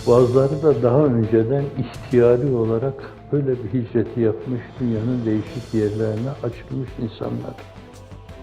Bazıları da daha önceden ihtiyari olarak böyle bir hicreti yapmış, dünyanın değişik yerlerine açılmış insanlar.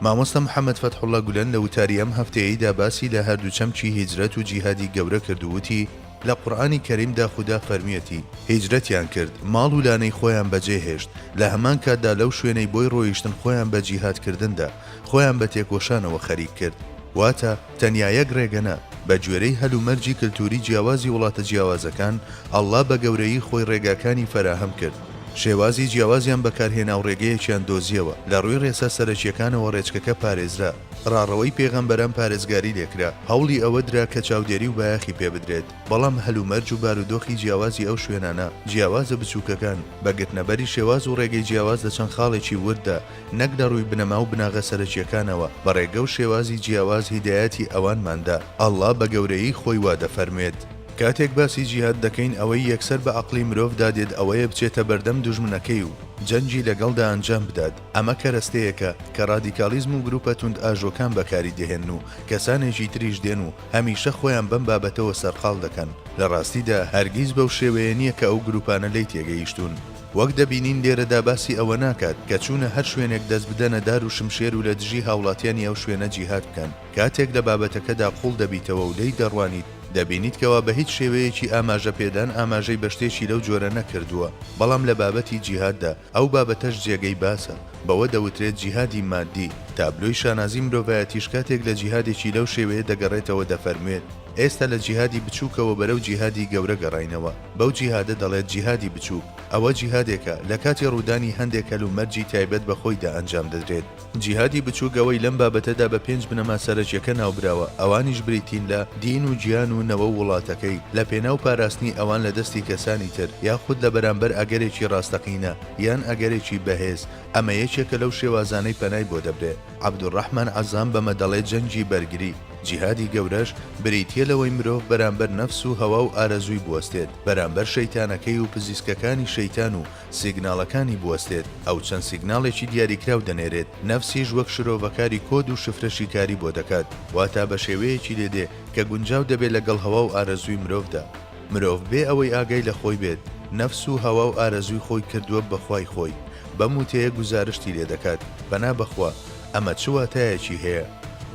مامۆستا محەممەد فەتحوڵڵا گولەن لە وتاری ئەم هەفتەیەیدا باسی لە هەردوو چەمکی هیجرەت و جیهادی گەورە کردووتی لە قورئانی کەریمدا خوددا فەرمیەتی هیجرەتیان کرد ماڵ و لانەی خۆیان بەجێهێشت لە هەمان کاتدا لەو شوێنەی بۆی ڕۆیشتن خۆیان بە جیهادکردندا خۆیان بە تێکۆشانەوە خەریک کرد واتە تەنیا یەک ڕێگەنە بە گوێرەی هەلومەرجی کللتوری جیاوازی وڵاتە جیاوازەکان ئەڵڵا بە گەورەی خۆی ڕێگاکانی فراهەم کرد شێوازی جیاوازیان بەکارهێنا و ڕێگەیەکیان دۆزیەوە لە ڕووی ڕێسا سەرەکیەکانەوە ڕێچکەکە پارێزرا ڕاڕەوەی پێغەمبەران پارێزگاری لێکرا هەوڵی ئەوە درا کە چاودێری و بایەخی پێ بدرێت بەڵام هەلومەرج و بارودۆخی جیاوازی ئەو شوێنانە جیاوازە بچووکەکان بە گرتنەبەری شێواز و ڕێگەی جیاواز لە چەند خاڵێکی وردا نەک لە ڕووی بنەما و بناغە سەرەکیەکانەوە بە ڕێگە و شێوازی جیاواز هیدایەتی ئەوانماندا ئەڵڵا بە گەورەی خۆی وا دەفەرمێت کاتێک باسی جیهاد دەکەین ئەوەی یەکسەر بە عەقڵی مرۆڤ دادێت ئەوەیە بچێتە بەردەم دوژمنەکەی و جەنگی لەگەڵدا ئەنجام بدات ئەمە کەرەستەیەکە کە ڕادیکالیزم و گروپە توند ئاژۆکان بەکاری دێهێن و کەسانێکی تریش دێن و هەمیشە خۆیان بەم بابەتەوە سەرقاڵ دەکەن لە ڕاستیدا هەرگیز بەو شێوەیە نییە کە ئەو گروپانە لی تێگەیشتون وەک دەبینین لێرەدا باسی ئەوە ناکات کە چوونە هەر شوێنێک دەست بدەنە دار و شمشێر و لە دژی هاوڵاتیانی ئەو شوێنە جیهاد بکەن کاتێک لە بابەتەکەدا قوڵ دەبیتەوە و لی دەڕوانیت دەبینیتکەوە بە هیچ شێوەیەکی ئاماژە پێدان ئاماژەی بە شتێکی لەو جۆرە نەکردووە بەڵام لە بابەتی جیهاددا ئەو بابەتەش جێگەی باسە بەوە دەوترێت جیهادی مادی تابلۆی شانازی مرۆڤایەتیش کاتێک لە جیهادێکی لەو شێوەیە دەگەڕێتەوە دەفەرمێت ئێستا لە جیهادی بچووکەوە بەرەو جیهادی گەورە گەڕاینەوە بەو جیهادە دەڵێت جیهادی بچووک ئەوە جیهادێکە لە کاتی ڕوودانی هەندێک هەلومەرجی تایبەت بە خۆیدا ئەنجام دەدرێت جیهادی بچووکەوەی لەم بابەتەدا بە 5 بنەما سەرەکیەکە ناوبراوە ئەوانیش بریتین لە دین و گیان و نەوە وڵاتەکەی لە پێناو پاراستنی ئەوان لە دەستی کەسانی تر یاخود لە بەرامبەر ئەگەرێکی ڕاستەقینە یان ئەگەرێکی بەهێز ئەمە یەکێکە لەو شێوازانەی پەنای بۆ دەبرێت عەبدوڕەحمان عەزام بەمە دەڵێت جەنگی بەرگری جیهادی گەورەش بریتیە لەوەی مرۆڤ بەرامبەر نەفس و هەوا و ئارەزووی بوەستێت بەرامبەر شەیتانەکەی و پزیسکەکانی شەیتان و سیگناڵەکانی بوەستێت ئەو چەند سیگناڵێکی دیاریکراو دەنێرێت نەفسیش وەک شرۆڤەکاری کۆد و شفرەشی کاری بۆ دەکات واتە بە شێوەیەکی لێدێ کە گونجاو دەبێت لەگەڵ هەوا و ئارەزووی مرۆڤدا مرۆڤ بێ ئەوەی ئاگای لە خۆی بێت نەفس و هەوا و ئارەزووی خۆی کردووە بەخوای خۆی بەم وتەیە گوزارشتی لێ دەکات بەنا بەخوا ئەمە چ واتایەکی هەیە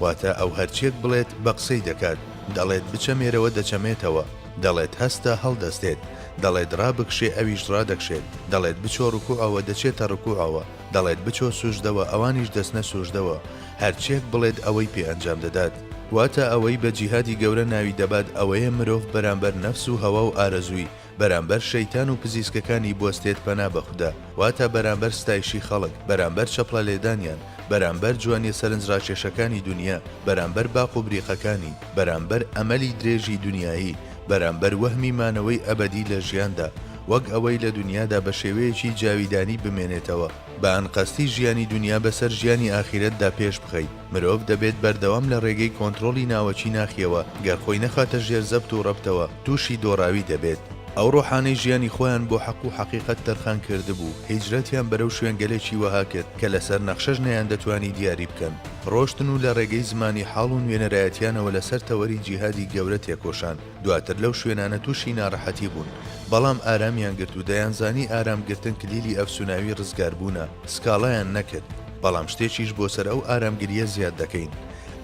واتە ئەو هەرچێک بڵێت بە قسەی دەکات دەڵێت بچەمێرەوە دەچەمێتەوە دەڵێت هەستە هەڵدەستێت دەڵێت ڕابکشێ ئەویش ڕادەکشێت دەڵێت بچۆ ڕکوعەوە دەچێتە ڕکوعەوە دەڵێت بچۆ سوژدەوە ئەوانیش دەستنە سوژدەوە هەرچێک بڵێت ئەوەی پێ ئەنجام دەدات واتە ئەوەی بە جیهادی گەورە ناوی دەبات ئەوەیە مرۆڤ بەرامبەر نەفس و هەوا و ئارەزووی بەرامبەر شەیتان و پزیسکەکانی بوەستێت پەنا بەخودا واتە بەرامبەر ستایشی خەڵک بەرامبەر چەپڵە لێدانیان بەرامبەر جوانی سەرنجڕاکێشەکانی دنیا بەرامبەر باق و بریقەکانی بەرامبەر ئەمەلی درێژی دنیایی بەرامبەر وەهمی مانەوەی ئەبەدی لە ژیاندا وەک ئەوەی لە دنیادا بە شێوەیەکی جاویدانی بمێنێتەوە بە ئەنقەستی ژیانی دنیا بەسەر ژیانی ئاخیرەتدا پێش بخەیت مرۆڤ دەبێت بەردەوام لە ڕێگەی کۆنتڕۆڵی ناوەچی ناخیەوە گەر خۆی نەخاتە ژێر زەبت و ڕەبتەوە تووشی دۆڕاوی دەبێت ئەو ڕۆحانەی ژیانی خۆیان بۆ حەق و حەقیقەت تەرخان کردبوو هیجرەتیان بەرەو شوێنگەلێکی وەها کرد کە لەسەر نەخشەش نەیان دەتوانی دیاری بکەن ڕۆشتن و لە ڕێگەی زمانی حاڵ و نوێنەرایەتیانەوە لەسەر تەوەری جیهادی گەورە تێکۆشان دواتر لەو شوێنانە تووشی ناڕەحەتی بوون بەڵام ئارامیان گرت و دەیانزانی ئارامگرتن کلیلی ئەفسوناوی ڕزگاربوونە سکاڵایان نەکرد بەڵام شتێکیش بۆ سەر ئەو ئارامگریە زیاد دەکەین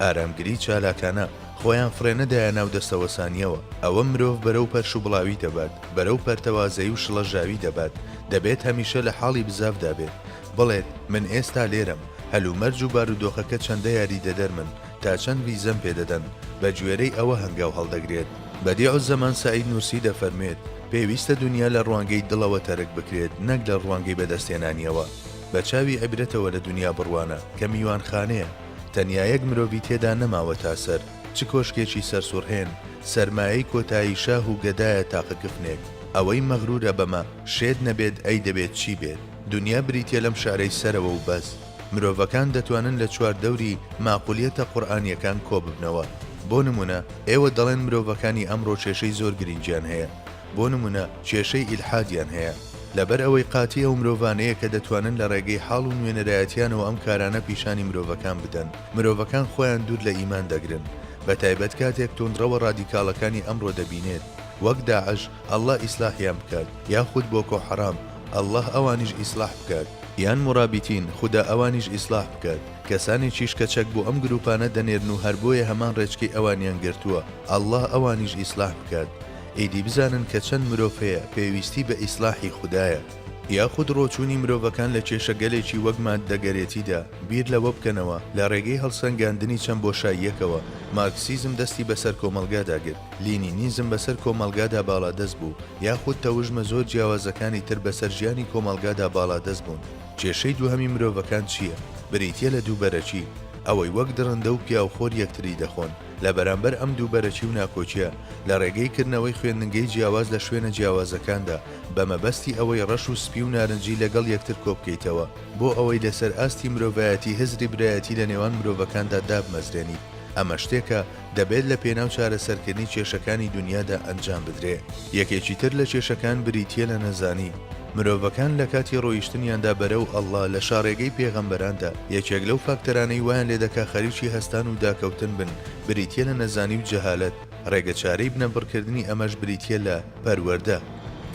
ئارامگری چالاکانە خۆیان فرێنەدایە ناو دەستەوەسانیەوە ئەوە مرۆڤ بەرەو پەرش و بڵاوی دەبات بەرەو پەرتەوازەی و شڵەژاوی دەبات دەبێت هەمیشە لە حاڵی بزافدا بێت بڵێت من ئێستا لێرم هەلومەرج و بارودۆخەکە چەندە یاری دەدەرمن تا چەند ویزەم پێدەدەن بە گوێرەی ئەوە هەنگاو هەڵدەگرێت بەدیع زەمان سعید نورسی دەفەرمێت پێویستە دنیا لە ڕوانگەی دڵەوە تەرک بکرێت نەک لە ڕوانگەی بەدەستێنانیەوە بە چاوی عیبرەتەوە لە دنیا بڕوانە کە میوانخانەیە تەنیا یەک مرۆڤی تێدا نەماوە تا سەر چ کۆشکێکی سەرسوڕهێن سەرمایەی کۆتایی شاه و گەدایە تاقەکفنێک ئەوەی مەغرورە بەمە شێت نەبێت ئەی دەبێت چی بێت دنیا بریتە لەم شارەی سەرەوە و بەس مرۆڤەکان دەتوانن لە چواردەوری ماقولیەتە قورئانیەکان کۆ ببنەوە بۆ نمونە ئێوە دەڵێن مرۆڤەکانی ئەمڕۆ کێشەی زۆر گرنگیان هەیە بۆ نمونە کێشەی ئیلحادیان هەیە لەبەر ئەوەی قاتی ئەو مرۆڤانەیە کە دەتوانن لە ڕێگەی حاڵ و نوێنەرایەتیانەوە ئەم کارانە پیشانی مرۆڤەکان بدەن مرۆڤەکان خۆیان دوور لە ئیمان دەگرن بە تایبەت کاتێک تۆندڕەوە ڕادیکاڵەکانی ئەمڕۆ دەبینێت وەک داعش ئەڵڵا ئیسلاحیان بکات، یاخود بۆکۆ حەرام ئەڵڵاه ئەوانیش ئیسلاح بکات، یان مرابیتین خوددا ئەوانیش ئیسلاح بکات. کەسانێکیش کە چەک بۆ ئەم گروپانە دەنێرن و هەر بۆیە هەمان ڕێچکەی ئەوانیان گرتووە، ئەڵڵاه ئەوانیش ئیسلاح بکات. ئیدی بزانن کە چەند مرۆڤ هەیە پێویستی بە ئیسلاحی خوددایە. یاخود ڕۆچوونی مرۆڤەکان لە کێشەگەلێکی وەک ماددەگەرێتیدا بیر لەوە بکەنەوە لە ڕێگەی هەڵسەنگاندنی چەند بۆشاییەکەوە. مارکسیزم دەستی بەسەر کۆمەلگاداگرت، لینینیزم بەسەر کۆمەلگادا باڵادەست بوو، یاخود تەوژمە زۆر جیاوازەکانی تر بەسەر ژیانی کۆمەلگادا باڵادەست بوون. کێشەی دووهەمی مرۆڤەکان چییە؟ بریتیە لە دووبەرەچی، ئەوەی وەک درڕندە و پیاوخۆر یەکتری دەخۆن. لە بەرامبەر ئەم دووبەرەچی و ناکۆچیە لە ڕێگەی کردنەوەی خوێندنگەی جیاواز لە شوێنە جیاوازەکاندا بە مەبەستی ئەوەی ڕەش و سپی و نارنجی لەگەڵ یەکتر کۆبکەیتەوە بۆ ئەوەی لەسەر ئاستی مرۆڤایەتی هزری برایەتی لە نێوان مرۆڤەکاندا دابمەزرێنی. ئەمە شتێکە دەبێت لە پێناو چارەسەرکردنی کێشەکانی دنیادا ئەنجام بدرێ. یەکێکی تر لە کێشەکان بریتیە لە نەزانی. مرۆڤەکان لە کاتی ڕۆیشتنیاندا بەرەو ئەڵڵا لە شاڕێگەی پێغەمبەراندا یەکێک لەو فاکتەرانەی وایان لێ دەکا خەریکی هەستان و داکەوتن بن بریتیە لە نەزانی و جەهالەت. ڕێگەچارەی بنەبڕکردنی ئەمەش بریتیە لە پەروەردە.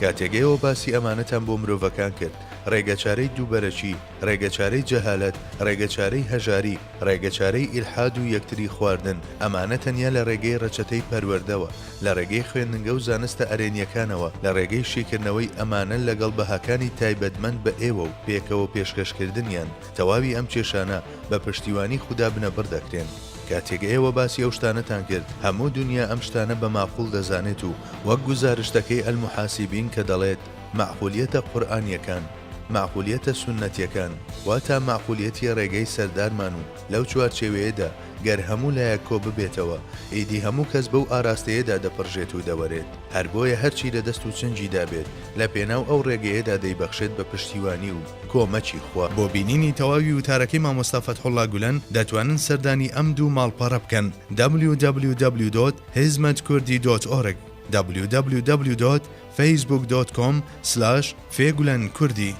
کاتێگەیەوە باسی ئەمانەتان بۆ مرۆڤەکان کرد، ڕێگەچارەی دووبەرەچی، ڕێگەچارەی جەهالەت، ڕێگەچارەی هەژاری، ڕێگەچارەی ئیلحاد و یەکتری خواردن، ئەمانە تەنیا لە ڕێگەی ڕەچەتەی پەروەردەوە، لە ڕێگەی خوێندنگە و زانستە ئەرێنیەکانەوە، لە ڕێگەی شیکردنەوەی ئەمانە لەگەڵ بەهاکانی تایبەتمەند بە ئێوە و پێکەوە پێشکەشکردنیان تەواوی ئەم کێشانە بە پشتیوانی خوددا بنەبڕ دەکرێن. کاتێگەیەوە باسی ئەو شتانەتان کرد هەموو دنیا ئەم شتانە بە ماقول دەزانێت و وەک گزارشتەکەی ئەلمحاسیبین کە دەڵێت معقولیەتە قورئانیەکان، معقولیەتە سونەتیەکان، واتە معقولیەتی ڕێگەی سەردارمان و لەو چوارچێوەیەدا گەر هەموو لایەک کۆ ببێتەوە ئیدی هەموو کەس بەو ئاراستەیەدا دەپڕژێت و دەوەرێت. هەر بۆیە هەرچی لە دەست و چنجیدا بێت لە پێناو ئەو ڕێگەیەدا دەیبەخشێت بە پشتیوانی و کۆمەچی خوا. بۆ بینینی تەواوی وتارەکەی مامۆستا فەتحوڵڵا گولەن دەتوانن سەردانی ئەم دوو ماڵپەڕە بکەن www.hizmetkurdi.org www.facebook.com/fegulankurdی